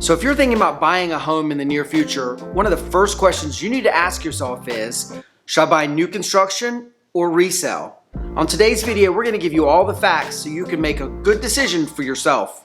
So if you're thinking about buying a home in the near future, one of the first questions you need to ask yourself is, should I buy new construction or resale? On today's video, we're going to give you all the facts so you can make a good decision for yourself.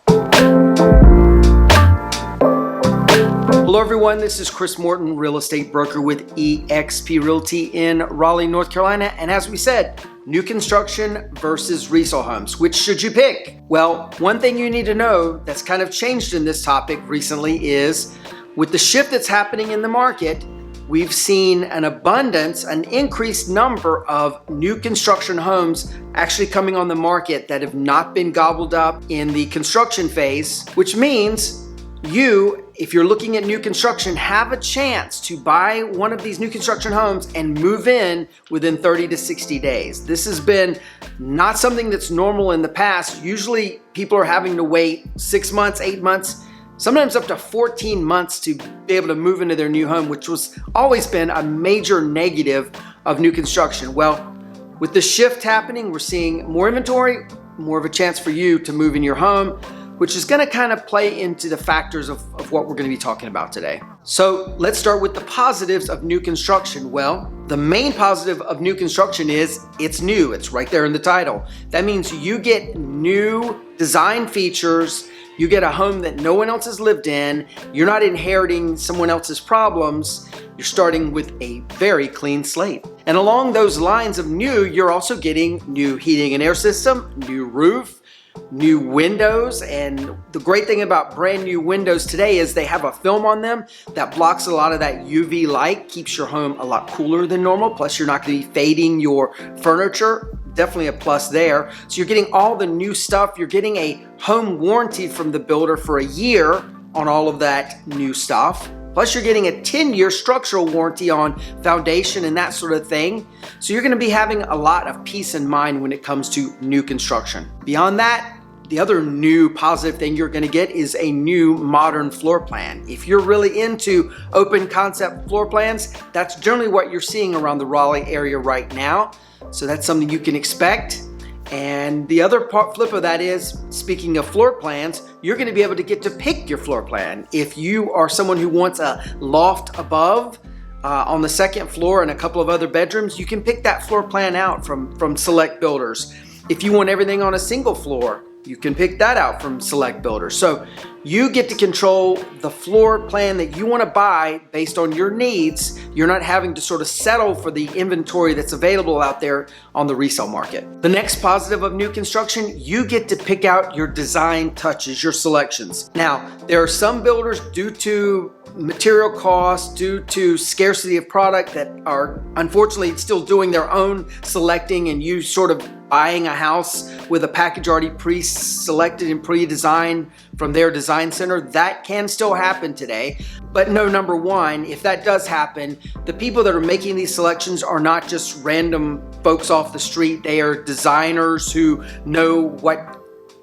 Hello everyone, this is Chris Morton, real estate broker with eXp Realty in Raleigh, North Carolina. And as we said, new construction versus resale homes. Which should you pick? Well, one thing you need to know that's kind of changed in this topic recently is with the shift that's happening in the market, we've seen an abundance, an increased number of new construction homes actually coming on the market that have not been gobbled up in the construction phase, which means you, if you're looking at new construction, have a chance to buy one of these new construction homes and move in within 30 to 60 days. This has been not something that's normal in the past. Usually people are having to wait 6 months, 8 months, sometimes up to 14 months to be able to move into their new home, which was always been a major negative of new construction. Well, with the shift happening, we're seeing more inventory, more of a chance for you to move in your home, which is going to kind of play into the factors of what we're going to be talking about today. So let's start with the positives of new construction. Well, the main positive of new construction is it's new. It's right there in the title. That means you get new design features. You get a home that no one else has lived in. You're not inheriting someone else's problems. You're starting with a very clean slate. And along those lines of new, you're also getting new heating and air system, new roof, new windows. And the great thing about brand new windows today is they have a film on them that blocks a lot of that UV light, keeps your home a lot cooler than normal. Plus you're not going to be fading your furniture. Definitely a plus there. So you're getting all the new stuff. You're getting a home warranty from the builder for a year on all of that new stuff. Plus you're getting a 10-year structural warranty on foundation and that sort of thing. So you're going to be having a lot of peace of mind when it comes to new construction. Beyond that, the other new positive thing you're going to get is a new modern floor plan. If you're really into open concept floor plans, that's generally what you're seeing around the Raleigh area right now. So that's something you can expect. And the other flip of that is, speaking of floor plans, you're going to be able to get to pick your floor plan. If you are someone who wants a loft above on the second floor and a couple of other bedrooms, you can pick that floor plan out from select builders. If you want everything on a single floor, you can pick that out from select builders. So you get to control the floor plan that you want to buy based on your needs. You're not having to sort of settle for the inventory that's available out there on the resale market. The next positive of new construction, you get to pick out your design touches, your selections. Now, there are some builders, due to material costs, due to scarcity of product, that are unfortunately still doing their own selecting, and you sort of buying a house with a package already pre-selected and pre-designed from their design center. That can still happen today. But no, number one, if that does happen, the people that are making these selections are not just random folks off the street. They are designers who know what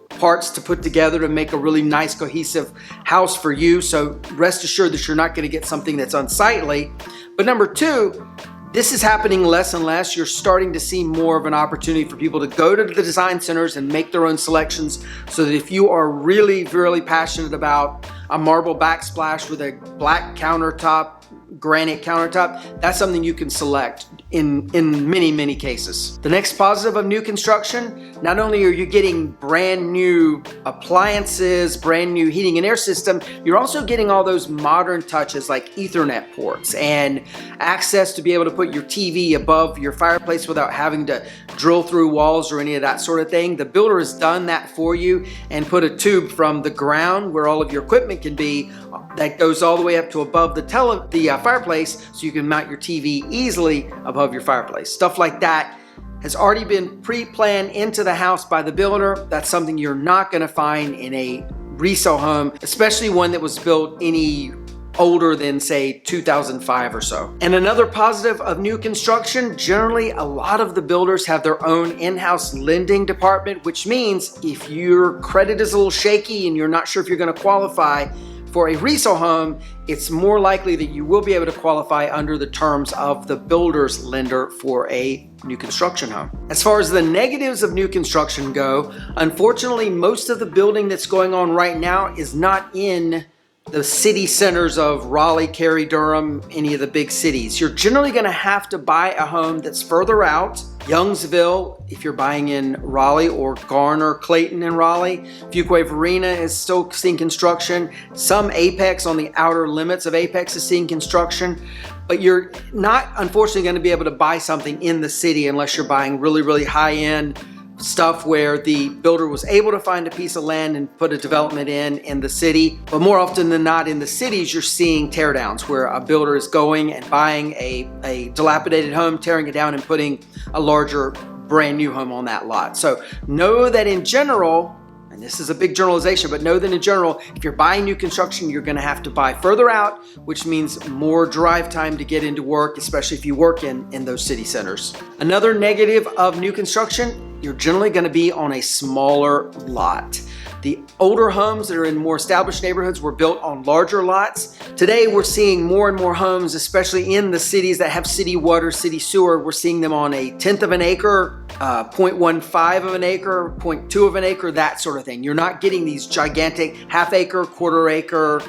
parts to put together to make a really nice cohesive house for you. So rest assured that you're not going to get something that's unsightly. But number two, this is happening less and less. You're starting to see more of an opportunity for people to go to the design centers and make their own selections, so that if you are really, really passionate about a marble backsplash with a black countertop, granite countertop, that's something you can select in many, many cases. The next positive of new construction, not only are you getting brand new appliances, brand new heating and air system, you're also getting all those modern touches like Ethernet ports and access to be able to put your TV above your fireplace without having to drill through walls or any of that sort of thing. The builder has done that for you and put a tube from the ground where all of your equipment can be that goes all the way up to above the fireplace, so you can mount your TV easily above your fireplace. Stuff like that has already been pre-planned into the house by the builder. That's something you're not going to find in a resale home, especially one that was built any older than, say, 2005 or so. And another positive of new construction, generally a lot of the builders have their own in-house lending department, which means if your credit is a little shaky and you're not sure if you're going to qualify for a resale home, it's more likely that you will be able to qualify under the terms of the builder's lender for a new construction home. As far as the negatives of new construction go, unfortunately, most of the building that's going on right now is not in the city centers of Raleigh, Cary, Durham, any of the big cities, you're generally going to have to buy a home that's further out. Youngsville, if you're buying in Raleigh, or Garner, Clayton in Raleigh. Fuquay Varina is still seeing construction. Some Apex on the outer limits of Apex is seeing construction. But you're not, unfortunately, going to be able to buy something in the city unless you're buying really, really high-end stuff where the builder was able to find a piece of land and put a development in the city. But more often than not, in the cities, you're seeing teardowns where a builder is going and buying a dilapidated home, tearing it down and putting a larger brand new home on that lot. So know that in general, and this is a big generalization, but know that in general, if you're buying new construction, you're going to have to buy further out, which means more drive time to get into work, especially if you work in those city centers. Another negative of new construction, you're generally going to be on a smaller lot. The older homes that are in more established neighborhoods were built on larger lots. Today, we're seeing more and more homes, especially in the cities that have city water, city sewer. We're seeing them on a 1/10 of an acre, 0.15 of an acre, 0.2 of an acre, that sort of thing. You're not getting these gigantic half acre, 3/4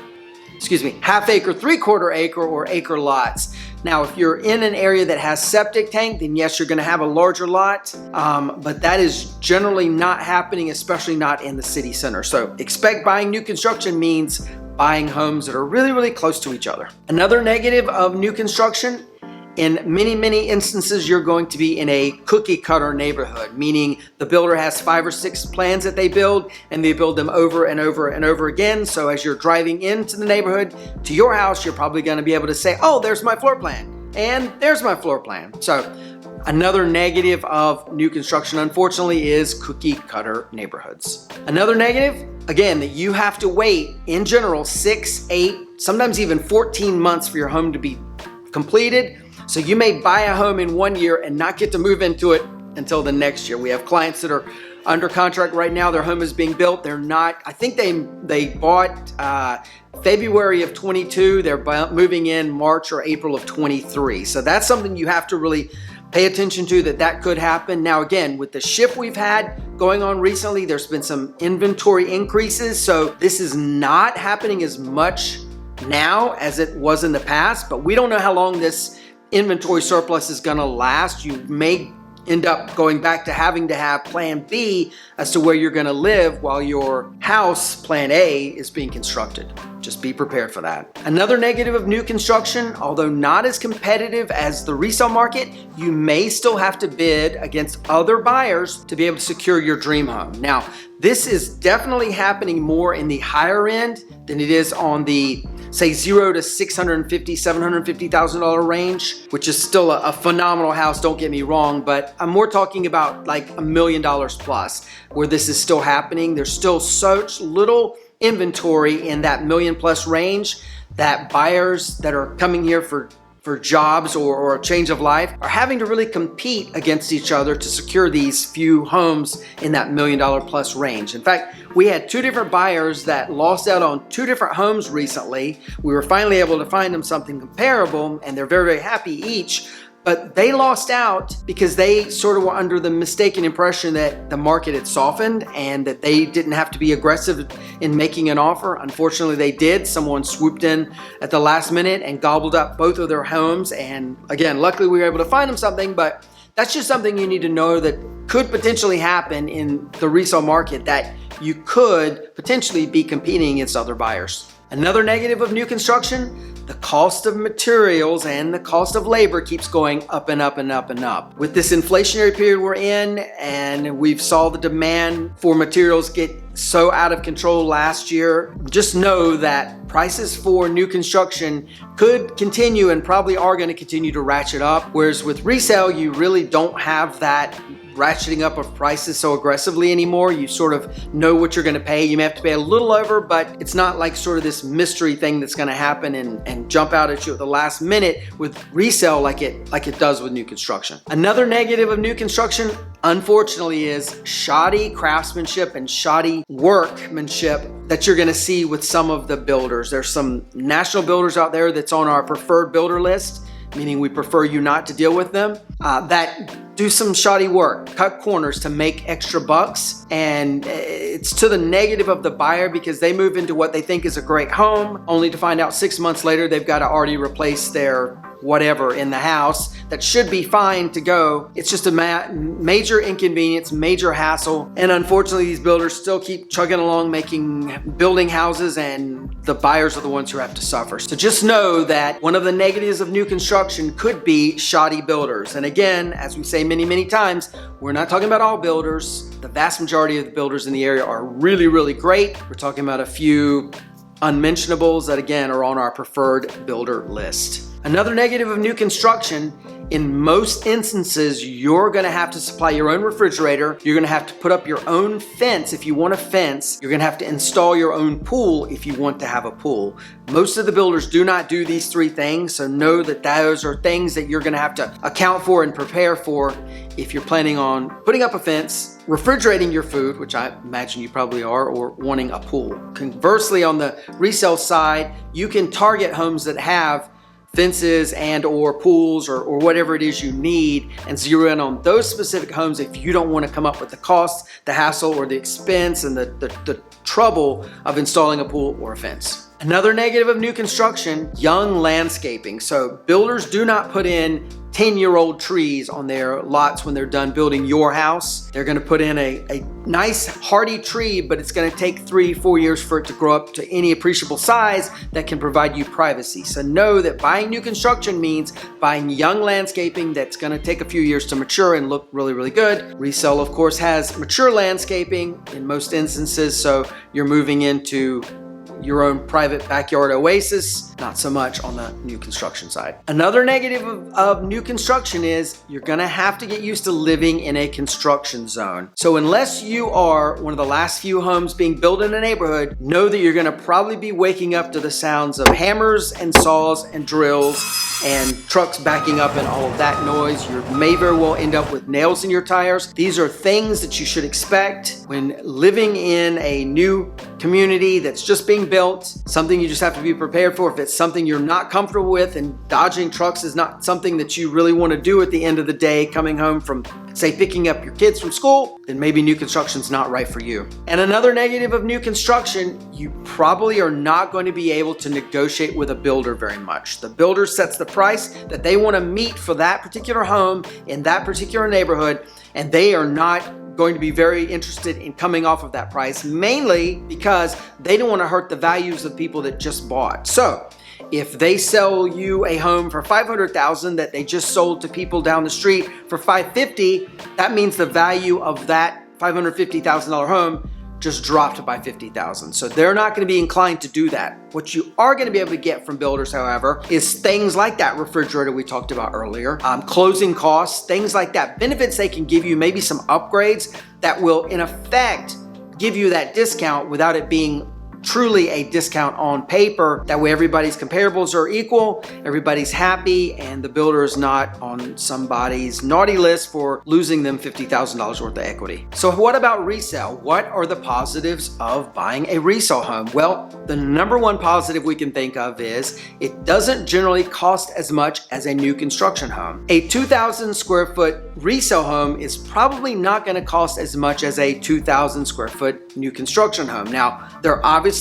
acre or acre lots. Now, if you're in an area that has septic tank, then yes, you're going to have a larger lot, but that is generally not happening, especially not in the city center. So expect buying new construction means buying homes that are really, really close to each other. Another negative of new construction, in many, many instances, you're going to be in a cookie cutter neighborhood, meaning the builder has 5 or 6 plans that they build, and they build them over and over and over again. So as you're driving into the neighborhood to your house, you're probably going to be able to say, oh, there's my floor plan, and there's my floor plan. So another negative of new construction, unfortunately, is cookie cutter neighborhoods. Another negative, again, that you have to wait, in general, 6, 8, sometimes even 14 months for your home to be completed. So you may buy a home in 1 year and not get to move into it until the next year. We have clients that are under contract right now. Their home is being built. They're not, I think they bought February of 22. They're moving in March or April of 23. So that's something you have to really pay attention to, that could happen. Now, again, with the shift we've had going on recently, there's been some inventory increases. So this is not happening as much now as it was in the past, but we don't know how long this inventory surplus is going to last. You may end up going back to having to have plan B as to where you're going to live while your house, plan A, is being constructed. Just be prepared for that. Another negative of new construction, although not as competitive as the resale market, you may still have to bid against other buyers to be able to secure your dream home. Now, this is definitely happening more in the higher end than it is on the, say, $0 to $650,000, $750,000 range, which is still a phenomenal house, don't get me wrong, but I'm more talking about like $1 million plus, where this is still happening. There's still such little inventory in that $1 million plus range that buyers that are coming here for jobs or a change of life are having to really compete against each other to secure these few homes in that $1 million plus range. In fact, we had 2 different buyers that lost out on 2 different homes recently. We were finally able to find them something comparable, and they're very, very happy each. But they lost out because they sort of were under the mistaken impression that the market had softened and that they didn't have to be aggressive in making an offer. Unfortunately, they did. Someone swooped in at the last minute and gobbled up both of their homes. And again, luckily we were able to find them something, but that's just something you need to know that could potentially happen in the resale market, that you could potentially be competing against other buyers. Another negative of new construction, the cost of materials and the cost of labor keeps going up and up and up and up. With this inflationary period we're in, and we've saw the demand for materials get so out of control last year, just know that prices for new construction could continue and probably are going to continue to ratchet up. Whereas with resale, you really don't have that ratcheting up of prices so aggressively anymore. You sort of know what you're going to pay. You may have to pay a little over, but it's not like sort of this mystery thing that's going to happen and jump out at you at the last minute with resale like it does with new construction. Another negative of new construction, unfortunately, is shoddy craftsmanship and shoddy workmanship that you're going to see with some of the builders. There's some national builders out there that's on our preferred builder list. meaning we prefer you not to deal with them, that do some shoddy work, cut corners to make extra bucks. And it's to the negative of the buyer because they move into what they think is a great home, only to find out 6 months later they've got to already replace their whatever in the house that should be fine to go. It's just a major inconvenience, major hassle. And unfortunately, these builders still keep chugging along, building houses, and the buyers are the ones who have to suffer. So just know that one of the negatives of new construction could be shoddy builders. And again, as we say many, many times, we're not talking about all builders. The vast majority of the builders in the area are really, really great. We're talking about a few unmentionables that again are on our preferred builder list. Another negative of new construction, in most instances, you're gonna have to supply your own refrigerator. You're gonna have to put up your own fence if you want a fence. You're gonna have to install your own pool if you want to have a pool. Most of the builders do not do these three things, so know that those are things that you're gonna have to account for and prepare for if you're planning on putting up a fence, refrigerating your food, which I imagine you probably are, or wanting a pool. Conversely, on the resale side, you can target homes that have fences and or pools or whatever it is you need and zero in on those specific homes if you don't want to come up with the cost, the hassle, or the expense and the trouble of installing a pool or a fence. Another negative of new construction, young landscaping. So builders do not put in 10-year-old trees on their lots when they're done building your house. They're gonna put in a nice hardy tree, but it's gonna take 3-4 years for it to grow up to any appreciable size that can provide you privacy. So know that buying new construction means buying young landscaping that's gonna take a few years to mature and look really, really good. Resale, of course, has mature landscaping in most instances, so you're moving into your own private backyard oasis, not so much on the new construction side. Another negative of new construction is you're gonna have to get used to living in a construction zone. So unless you are one of the last few homes being built in a neighborhood, know that you're gonna probably be waking up to the sounds of hammers and saws and drills and trucks backing up and all of that noise. You may very well end up with nails in your tires. These are things that you should expect when living in a new community that's just being built, something you just have to be prepared for. If it's something you're not comfortable with and dodging trucks is not something that you really want to do at the end of the day, coming home from, say, picking up your kids from school, then maybe new construction's not right for you. And another negative of new construction, you probably are not going to be able to negotiate with a builder very much. The builder sets the price that they want to meet for that particular home in that particular neighborhood, and they are not going to be very interested in coming off of that price, mainly because they don't want to hurt the values of people that just bought. So if they sell you a home for $500,000 that they just sold to people down the street for $550,000, that means the value of that $550,000 home just dropped by $50,000. So they're not going to be inclined to do that. What you are going to be able to get from builders, however, is things like that refrigerator we talked about earlier, closing costs, things like that, benefits they can give you, maybe some upgrades that will in effect give you that discount without it being truly a discount on paper. That way everybody's comparables are equal, everybody's happy, and the builder is not on somebody's naughty list for losing them $50,000 worth of equity. So what about resale? What are the positives of buying a resale home? Well, the number one positive we can think of is it doesn't generally cost as much as a new construction home. A 2,000 square foot resale home is probably not going to cost as much as a 2,000 square foot new construction home. Now, there are obviously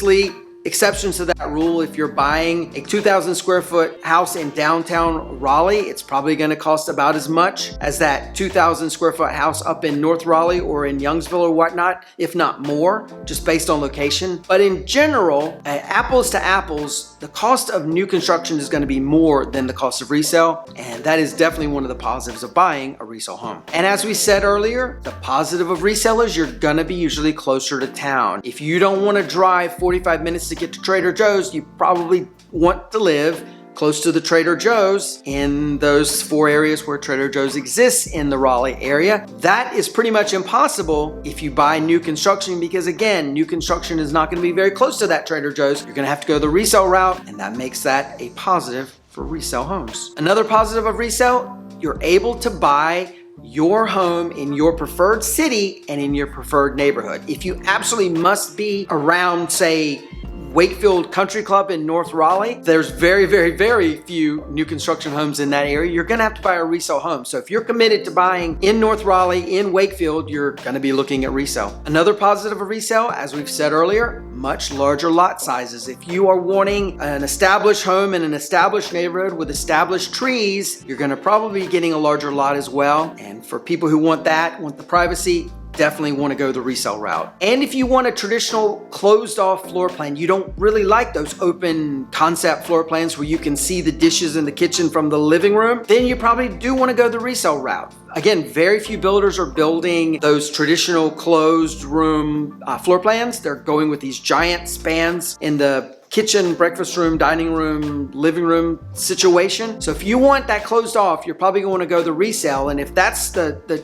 exceptions to that rule. If you're buying a 2,000 square foot house in downtown Raleigh, it's probably going to cost about as much as that 2,000 square foot house up in North Raleigh or in Youngsville or whatnot, if not more, just based on location. But in general, apples to apples, the cost of new construction is going to be more than the cost of resale, and that is definitely one of the positives of buying a resale home. And as we said earlier, the positive of resale is you're going to be usually closer to town. If you don't want to drive 45 minutes to get to Trader Joe's, you probably want to live close to the Trader Joe's in those 4 areas where Trader Joe's exists in the Raleigh area. That is pretty much impossible if you buy new construction because, again, new construction is not going to be very close to that Trader Joe's. You're going to have to go the resale route, and that makes that a positive for resale homes. Another positive of resale, you're able to buy your home in your preferred city and in your preferred neighborhood. If you absolutely must be around, say, Wakefield Country Club in North Raleigh. There's very few new construction homes in that area. You're gonna have to buy a resale home. So if you're committed to buying in North Raleigh, in Wakefield, you're gonna be looking at resale. Another positive of resale, as we've said earlier, much larger lot sizes. If you are wanting an established home in an established neighborhood with established trees, you're gonna probably be getting a larger lot as well. And for people who want that, want the privacy, definitely want to go the resale route. And if you want a traditional closed off floor plan, you don't really like those open concept floor plans where you can see the dishes in the kitchen from the living room, then you probably do want to go the resale route. Again, very few builders are building those traditional closed room floor plans. They're going with these giant spans in the kitchen, breakfast room, dining room, living room situation. So if you want that closed off, you're probably going to go the resale. And if that's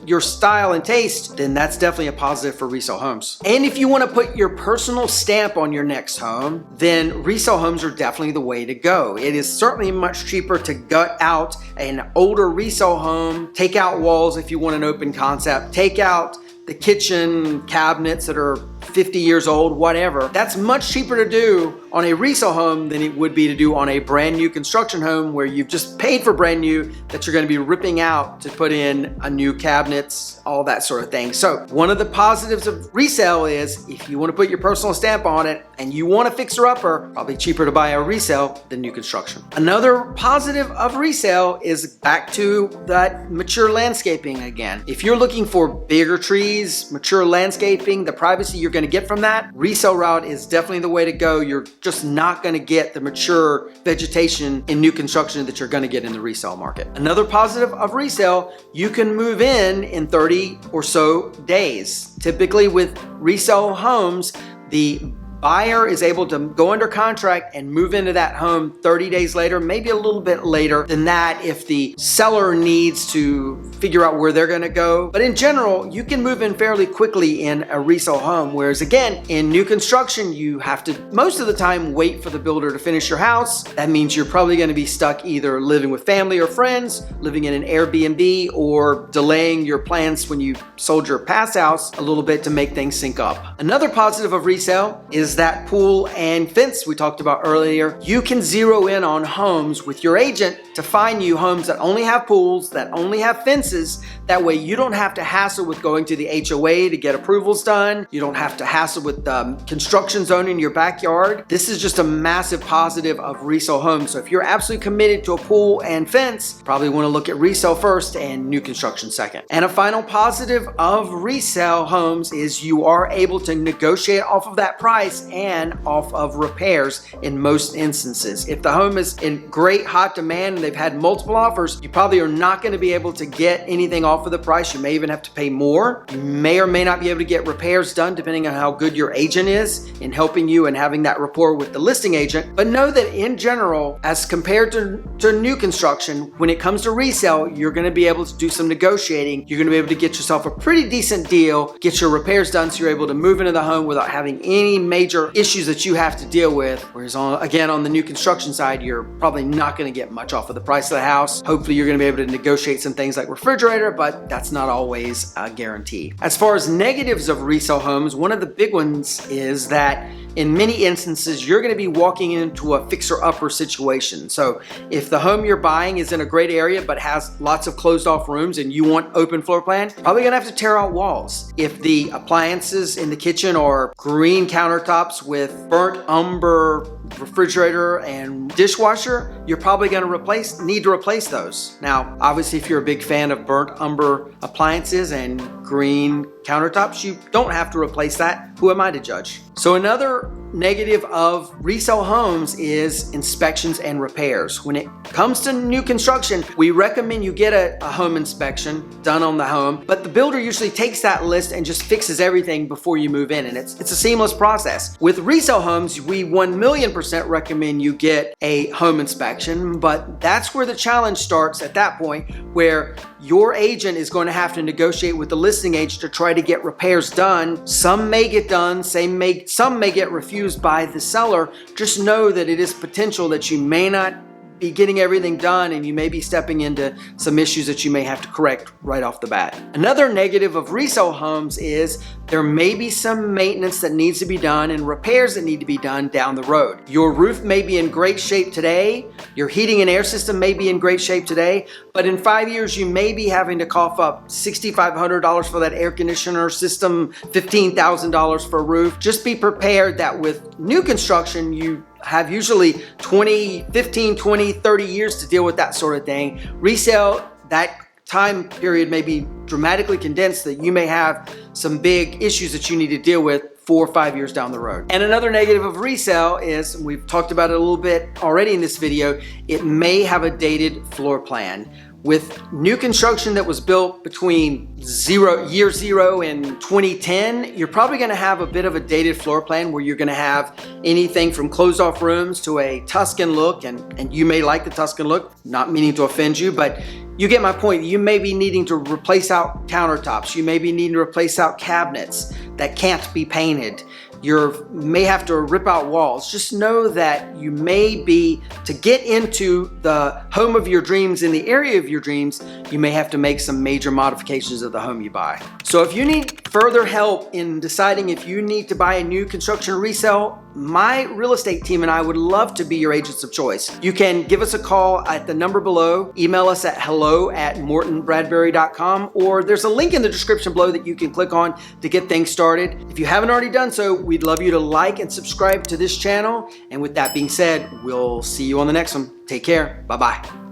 your style and taste, then that's definitely a positive for resale homes. And if you want to put your personal stamp on your next home, then resale homes are definitely the way to go. It is certainly much cheaper to gut out an older resale home, take out walls if you want an open concept, take out the kitchen cabinets that are 50 years old, whatever. That's much cheaper to do on a resale home than it would be to do on a brand new construction home where you've just paid for brand new that you're gonna be ripping out to put in a new cabinets, all that sort of thing. So one of the positives of resale is if you wanna put your personal stamp on it and you want a fixer-upper, probably cheaper to buy a resale than new construction. Another positive of resale is back to that mature landscaping again. If you're looking for bigger trees, mature landscaping, the privacy you're gonna get from that, resale route is definitely the way to go. You're just not gonna get the mature vegetation in new construction that you're gonna get in the resale market. Another positive of resale, you can move in 30 or so days. Typically with resale homes, the buyer is able to go under contract and move into that home 30 days later, maybe a little bit later than that if the seller needs to figure out where they're gonna go. But in general, you can move in fairly quickly in a resale home, whereas again, in new construction, you have to most of the time wait for the builder to finish your house. That means you're probably gonna be stuck either living with family or friends, living in an Airbnb, or delaying your plans when you sold your past house a little bit to make things sync up. Another positive of resale is that pool and fence we talked about earlier. You can zero in on homes with your agent to find you homes that only have pools, that only have fences. That way you don't have to hassle with going to the HOA to get approvals done. You don't have to hassle with construction zone in your backyard. This is just a massive positive of resale homes. So if you're absolutely committed to a pool and fence, probably want to look at resale first and new construction second. And a final positive of resale homes is you are able to negotiate off of that price and off of repairs in most instances. If the home is in great hot demand and they've had multiple offers, you probably are not going to be able to get anything off of the price. You may even have to pay more. You may or may not be able to get repairs done depending on how good your agent is in helping you and having that rapport with the listing agent. But know that in general, as compared to new construction, when it comes to resale, you're going to be able to do some negotiating. You're going to be able to get yourself a pretty decent deal, get your repairs done so you're able to move into the home without having any major issues that you have to deal with. Whereas on the new construction side, you're probably not going to get much off of the price of the house. Hopefully you're going to be able to negotiate some things like refrigerator, but that's not always a guarantee. As far as negatives of resale homes, one of the big ones is that in many instances, you're going to be walking into a fixer-upper situation. So if the home you're buying is in a great area but has lots of closed-off rooms and you want open floor plan, probably going to have to tear out walls. If the appliances in the kitchen are green countertops with burnt umber refrigerator and dishwasher, you're probably going to need to replace those. Now, obviously, if you're a big fan of burnt umber appliances and green countertops, you don't have to replace that. Who am I to judge? So another negative of resale homes is inspections and repairs. When it comes to new construction, we recommend you get a home inspection done on the home, but the builder usually takes that list and just fixes everything before you move in, and it's a seamless process. With resale homes, we 1,000,000% recommend you get a home inspection, but that's where the challenge starts at that point, where your agent is going to have to negotiate with the listing agent to try to get repairs done. Some may get done, some may get refused by the seller. Just know that it is potential that you may not be getting everything done, and you may be stepping into some issues that you may have to correct right off the bat. Another negative of resale homes is there may be some maintenance that needs to be done and repairs that need to be done down the road. Your roof may be in great shape today, your heating and air system may be in great shape today, but in 5 years you may be having to cough up $6,500 for that air conditioner system, $15,000 for a roof. Just be prepared that with new construction, you have usually 15, 20, 30 years to deal with that sort of thing. Resale, that time period may be dramatically condensed, that you may have some big issues that you need to deal with 4 or 5 years down the road. And another negative of resale is, and we've talked about it a little bit already in this video, it may have a dated floor plan. With new construction that was built between year zero and 2010, you're probably gonna have a bit of a dated floor plan where you're gonna have anything from closed off rooms to a Tuscan look, and you may like the Tuscan look, not meaning to offend you, but you get my point. You may be needing to replace out countertops. You may be needing to replace out cabinets that can't be painted. You may have to rip out walls. Just know that you may be, to get into the home of your dreams in the area of your dreams, you may have to make some major modifications of the home you buy. So if you need further help in deciding if you need to buy a new construction or resale, my real estate team and I would love to be your agents of choice. You can give us a call at the number below, email us at hello@mortonbradbury.com, or there's a link in the description below that you can click on to get things started. If you haven't already done so, we'd love you to like and subscribe to this channel. And with that being said, we'll see you on the next one. Take care. Bye-bye.